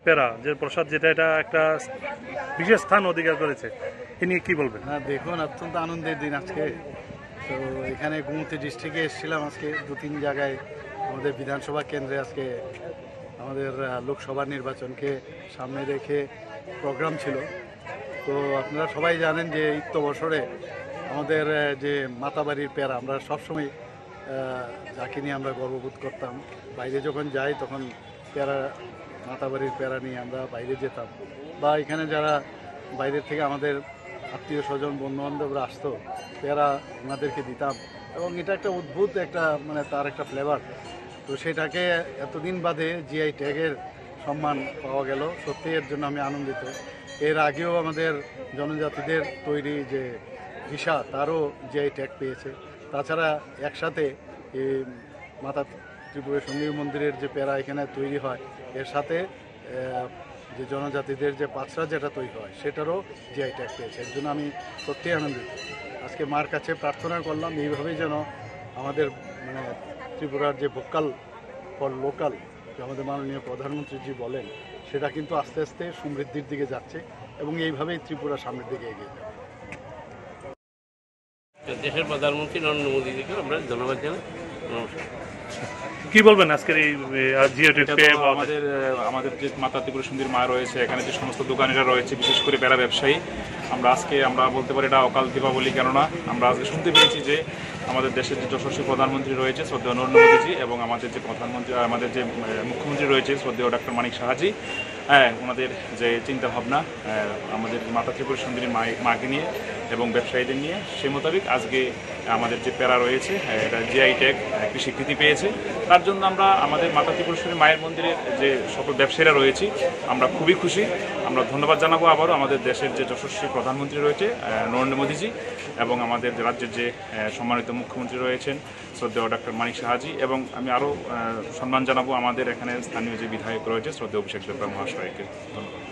পেরা যে প্রসাদ, যেটা এটা একটা বিশেষ স্থান অধিকার করেছে, এ নিয়ে কি বলবেন? না দেখুন, অত্যন্ত আনন্দের দিন আজকে। তো এখানে গোমতী ডিস্ট্রিক্টে এসেছিলাম আজকে 2-3 জায়গায়। আমাদের বিধানসভা কেন্দ্রে আজকে আমাদের লোকসভা নির্বাচনকে সামনে রেখে প্রোগ্রাম ছিল। তো আপনারা সবাই জানেন যে ইত্য বছরে আমাদের যে মাতাবাড়ির পেরা, আমরা সবসময় যাকে নিয়ে আমরা গর্ববোধ করতাম। বাইরে যখন যাই তখন পেরা, মাতাবাড়ির পেরা নিয়ে আমরা বাইরে যেতাম, বা এখানে যারা বাইরের থেকে আমাদের আত্মীয় স্বজন বন্ধুবান্ধবরা আসতো, পেরা ওনাদেরকে দিতাম। এবং এটা একটা অদ্ভুত একটা মানে তার একটা ফ্লেভার। তো সেটাকে এতদিন বাদে জিআই ট্যাগের সম্মান পাওয়া গেল, সত্যি এর জন্য আমি আনন্দিত। এর আগেও আমাদের জনজাতিদের তৈরি যে ভিসা, তারও জিআই ট্যাগ পেয়েছে। তাছাড়া একসাথে এই মাতা ত্রিপুরা সুন্দরী মন্দিরের যে পেরা এখানে তৈরি হয়, এর সাথে যে জনজাতিদের যে পাঁচরা যেটা তৈরি হয় সেটারও জিআই ট্যাগ পেয়েছে। এর জন্য আমি সত্যিই আনন্দিত। আজকে মার কাছে প্রার্থনা করলাম এইভাবেই যেন আমাদের মানে ত্রিপুরার যে ভোকাল ফর লোকাল, যে আমাদের মাননীয় প্রধানমন্ত্রীজি বলেন, সেটা কিন্তু আস্তে আস্তে সমৃদ্ধির দিকে যাচ্ছে এবং এইভাবেই ত্রিপুরা সামনের দিকে এগিয়ে যাবে। দেশের প্রধানমন্ত্রী নরেন্দ্র মোদীজিকে আমরা ধন্যবাদ জানাই। নমস্কার। কি বলবেন আজকের এই আমাদের যে মাতা ত্রিপুরা সুন্দরী মা রয়েছে, এখানে যে সমস্ত দোকানিরা রয়েছে, বিশেষ করে পেরা ব্যবসায়ী, আমরা বলতে পারি এটা অকাল দীপাবলি। কেননা আমরা আজকে শুনতে পেয়েছি যে আমাদের দেশের যে যশস্বী প্রধানমন্ত্রী রয়েছে শ্রদ্ধেয় নরেন্দ্র মোদীজি, এবং আমাদের যে মুখ্যমন্ত্রী রয়েছে শ্রদ্ধেয় ডক্টর মানিক সাহাজি, ওনাদের যে চিন্তাভাবনা আমাদের মাতা ত্রিপুরা সুন্দরী মাকে নিয়ে এবং ব্যবসায়ীদের নিয়ে, সেই মোতাবেক আজকে আমাদের যে পেরা রয়েছে এটা জিআই ট্যাগ একটি স্বীকৃতি পেয়েছে। তার জন্য আমরা আমাদের মাতা ত্রিপুরা সুন্দরী মায়ের মন্দিরের যে সকল ব্যবসায়ীরা রয়েছি আমরা খুবই খুশি। আমরা ধন্যবাদ জানাবো আবারও আমাদের দেশের যে যশস্বী প্রধানমন্ত্রী রয়েছে নরেন্দ্র মোদীজি, এবং আমাদের রাজ্যের যে সম্মানিত মুখ্যমন্ত্রী রয়েছেন শ্রদ্ধেয় ডক্টর মানিক সাহাজি, এবং আমি আরও সম্মান জানাবো আমাদের এখানে স্থানীয় যে বিধায়ক রয়েছে শ্রদ্ধেয় অভিষেক দেববর্মা মহাশয়কে। ধন্যবাদ।